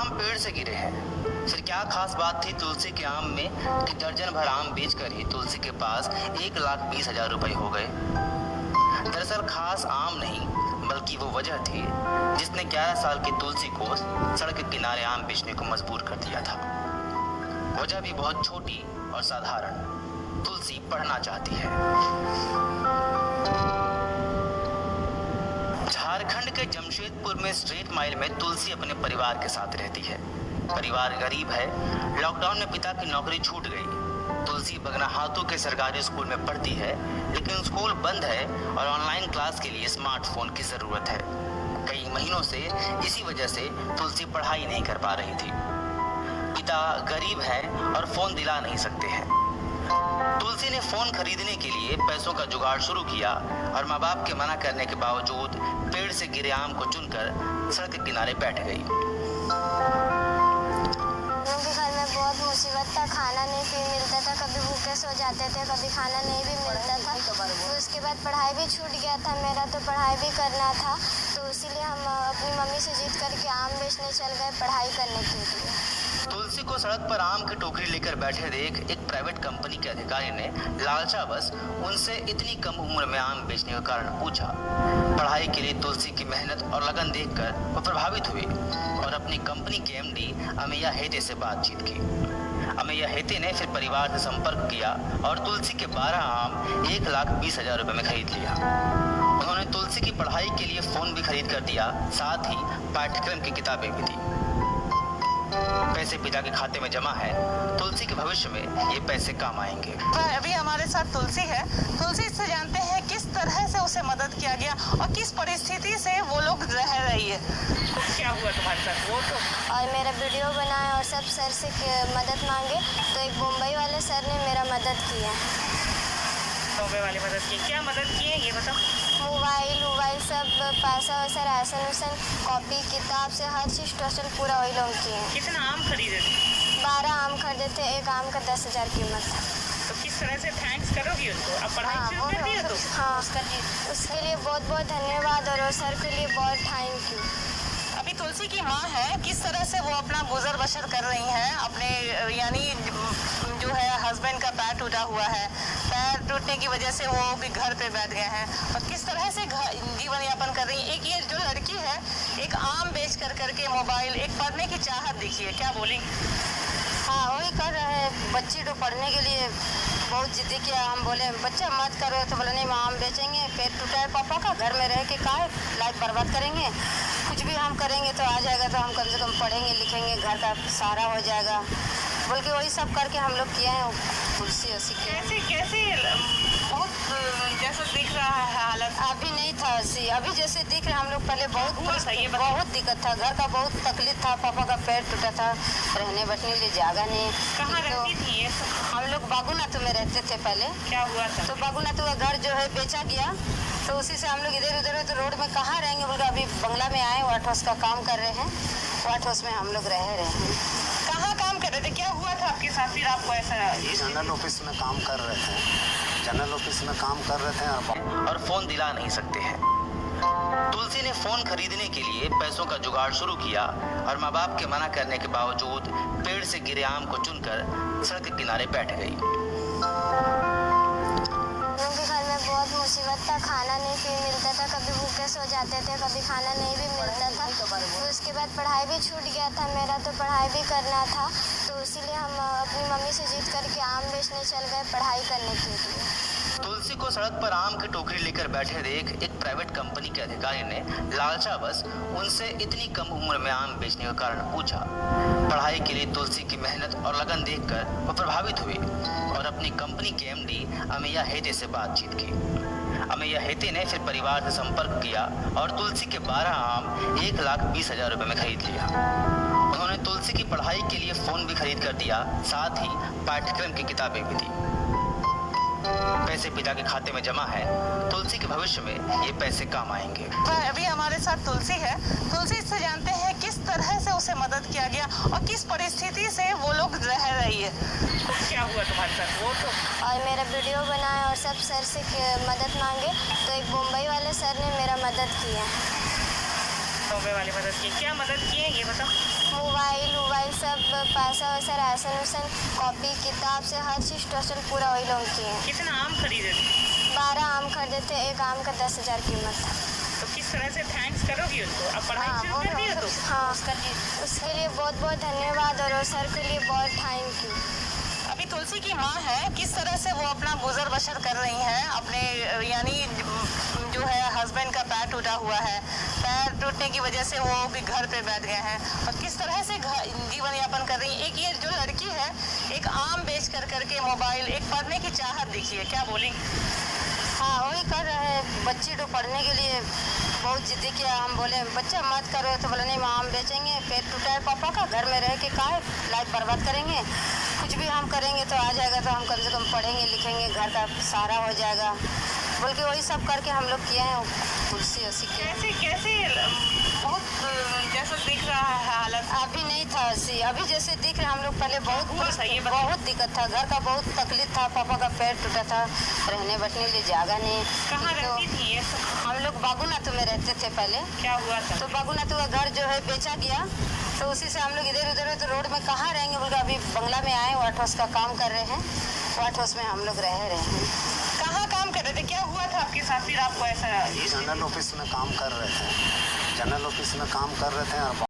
आम पेड़ से गिरे हैं। फिर क्या खास बात थी तुलसी के आम में कि दर्जन भर आम बेचकर ही तुलसी के पास 1,20,000 रुपए हो गए। दरअसल खास आम नहीं बल्कि वो वजह थी जिसने 11 साल की तुलसी को सड़क के किनारे आम बेचने को मजबूर कर दिया था। वजह भी बहुत छोटी और साधारण, तुलसी पढ़ना चाहती है। झारखंड के जमशेदपुर में स्ट्रीट माइल में तुलसी अपने परिवार के साथ रहती है। परिवार गरीब है। लॉकडाउन में पिता की नौकरी छूट गई। तुलसी बगनाहातू के सरकारी स्कूल में पढ़ती है, लेकिन स्कूल बंद है और ऑनलाइन क्लास के लिए स्मार्टफोन की जरूरत है। कई महीनों से इसी वजह से तुलसी पढ़ाई नहीं कर पा रही थी। पिता गरीब है और फोन दिला नहीं सकते हैं। तुलसी ने फोन खरीदने के लिए पैसों का जुगाड़ शुरू किया और माँ बाप के मना करने के बावजूद पेड़ से गिरे आम को चुनकर सड़क के किनारे बैठ गई। उनके घर में बहुत मुसीबत था, खाना नहीं भी मिलता था, कभी भूखे सो जाते थे, कभी खाना नहीं भी मिलता था। तो उसके बाद पढ़ाई भी छूट गया था मेरा, तो पढ़ाई भी करना था, तो इसीलिए हम अपनी मम्मी से जीत करके आम बेचने चल गए पढ़ाई करने के लिए। तुलसी को सड़क पर आम की टोकरी लेकर बैठे देख एक प्राइवेट कंपनी के अधिकारी ने लालचावश उनसे इतनी कम उम्र में आम बेचने का कारण पूछा। पढ़ाई के लिए तुलसी की मेहनत और लगन देखकर वो प्रभावित हुई और अपनी कंपनी के एमडी अमेया हेते से बातचीत की। अमेया हेते ने फिर परिवार से संपर्क किया और तुलसी के 12 आम 1,20,000 रुपए में खरीद लिया। उन्होंने तुलसी की पढ़ाई के लिए फोन भी खरीद कर दिया, साथ ही पाठ्यक्रम की किताबें भी दी। पैसे पिता के खाते में जमा है। तुलसी के भविष्य में ये पैसे काम आएंगे। अभी हमारे साथ तुलसी है। तुलसी से जानते हैं किस तरह से उसे मदद किया गया और किस परिस्थिति से वो लोग रह रही है। क्या हुआ तुम्हारे साथ? वो तो और मेरा वीडियो बनाया और सब सर से मदद मांगे, तो एक मुंबई वाले सर ने मेरा मदद किया। मुंबई वाली मदद की? क्या मदद की है ये बताओ। मोबाइल सब पैसा वैसा राशन वासन कॉपी किताब से हर चीज़ टोटल पूरा वही लोग किए हैं। कितना आम खरीदे थे? 12 आम खरीदे थे, एक आम का 10,000 कीमत था। तो किस तरह से थैंक्स करोगी उनको? अब पढ़ाई शुरू कर दी है तो? हाँ, उसके लिए बहुत बहुत धन्यवाद और सर के लिए बहुत थैंक यू। अभी तुलसी की माँ है, किस तरह से वो अपना गुजर बसर कर रही हैं अपने, यानी जो है हस्बैंड का पैर टूटा हुआ है, पैर टूटने की वजह से वो भी घर पे बैठ गए हैं और किस तरह से जीवन यापन कर रही है। एक ये जो लड़की है, एक आम बेच कर करके मोबाइल, एक पढ़ने की चाहत देखिए, क्या बोलेंगे? हाँ, वही कर रहे हैं। बच्ची को पढ़ने के लिए बहुत जिद्दी किया। हम बोले बच्चा मत करो, तो बोले नहीं हम आम बेचेंगे, पेट टूटा है पापा का, घर में रह के का लाइफ बर्बाद करेंगे, कुछ भी हम करेंगे तो आ जाएगा, तो हम कम से कम पढ़ेंगे लिखेंगे, घर का सहारा हो जाएगा बोल के वही सब करके हम लोग किए हैं। तुलसी उसी कैसे बहुत जैसा दिख रहा है हालत? अभी नहीं था ऐसी, अभी जैसे दिख रहे हम लोग पहले बहुत दिक्कत था, घर का बहुत तकलीफ था, पापा का पैर टूटा था, रहने बैठने के लिए जगह नहीं। कहाँ रहती थी ये? हम लोग बागुनाथू में रहते थे पहले। क्या हुआ था? तो बागुनाथू का घर जो है बेचा गया, तो उसी से हम लोग इधर उधर तो रोड में कहाँ रहेंगे बोल के अभी बंगला में आए, वाट हाउस का काम कर रहे हैं, वाट हाउस में हम लोग रह रहे हैं। कहाँ काम कर रहे थे? क्या हुआ था आपके साथ? फिर आपको ऐसा? जनरल ऑफिस में काम कर रहे थे। जनरल ऑफिस में काम कर रहे थे और फोन दिला नहीं सकते हैं। तुलसी ने फोन खरीदने के लिए पैसों का जुगाड़ शुरू किया और माँ बाप के मना करने के बावजूद पेड़ से गिरे आम को चुनकर सड़क के किनारे बैठ गई। उनके घर में बहुत मुसीबत था, खाना नहीं भी मिलता था, कभी भूखे सो जाते थे, कभी खाना नहीं भी मिलता था। तो उसके बाद पढ़ाई भी छूट गया था मेरा, तो पढ़ाई भी करना था, तो इसीलिए हम अपनी मम्मी से जीत करके आम बेचने चल गए पढ़ाई करने के लिए। तुलसी को सड़क पर आम की टोकरी लेकर बैठे देख एक प्राइवेट कंपनी के अधिकारी ने लालचावश उनसे इतनी कम उम्र में आम बेचने का कारण पूछा। पढ़ाई के लिए तुलसी की मेहनत और लगन देखकर वो प्रभावित हुई और अपनी कंपनी के एमडी अमेया हेते से बातचीत की। अमेया हेते ने फिर परिवार से संपर्क किया और तुलसी के 12 आम 1,20,000 रुपए में खरीद लिया। उन्होंने तुलसी की पढ़ाई के लिए फोन भी खरीद कर दिया, साथ ही पाठ्यक्रम की किताबें भी दी। पैसे पिता के खाते में जमा है। तुलसी के भविष्य में ये पैसे काम आएंगे। अभी हमारे साथ तुलसी है। तुलसी से जानते हैं किस तरह से उसे मदद किया गया और किस परिस्थिति से वो लोग रह रही है। क्या हुआ तुम्हारे साथ? वो तो और मेरा वीडियो बनाया और सब सर से मदद मांगे, तो एक मुंबई वाले सर ने मेरा मदद किया। मुंबई वाली मदद की? क्या मदद की है ये बताओ। पैसा वैसा राशन वासन कॉपी किताब से हर चीज़ टोटल पूरा वही लोग किए हैं। कितना आम खरीदे थे? 12 आम खरीदे थे, एक आम का 10,000 कीमत था। तो किस तरह से थैंक्स करोगी उनको? अब पढ़ाई शुरू कर दी हो तो? हाँ, उसके लिए बहुत बहुत धन्यवाद और सर के लिए बहुत थैंक यू। अभी तुलसी की माँ है, किस तरह से वो अपना गुजर बसर कर रही हैं अपने यानी जो है हस्बैंड का पैर टूटा हुआ है, पैर टूटने की वजह से वो भी घर पे बैठ गए हैं और किस तरह से जीवन यापन कर रही हैं। एक ये जो लड़की है एक आम बेच कर करके मोबाइल, एक पढ़ने की चाहत देखिए, क्या बोलेंगे? हाँ वही कर रहे हैं, बच्ची को पढ़ने के लिए बहुत जिद्दी किया। हम बोले बच्चा मत करो, तो बोले नहीं हम आम बेचेंगे, पेट टूटा है पापा का, घर में रह के का लाइफ बर्बाद करेंगे, कुछ भी हम करेंगे तो आ जाएगा, तो हम कम से कम पढ़ेंगे लिखेंगे, घर का सहारा हो जाएगा बोल के वही सब करके हम लोग किए हैं। तुलसी वसी के कैसे कैसे बहुत जैसा दिख रहा है हालत। अभी नहीं था ऐसी, अभी जैसे दिख रहे हम लोग पहले हुआ था ये बताइए। बहुत दिक्कत था, घर का बहुत तकलीफ था, पापा का पैर टूटा था, रहने बैठने के लिए जगह नहीं। कहाँ तो रहती थी ये सब? हम लोग बागुनाथ में रहते थे पहले, क्या हुआ था? तो बागुनाथ का घर जो है बेचा गया, तो उसी से हम लोग इधर उधर तो रोड में कहाँ रहेंगे बोल के अभी बंगला में आए, वाट हाउस का काम कर रहे हैं, वाट हाउस में हम लोग रह रहे हैं। कहाँ काम कर रहे थे? क्या हुआ था आपके साथ? फिर आपको ऐसा जनरल ऑफिस में काम कर रहे थे, जनरल ऑफिस में काम कर रहे थे और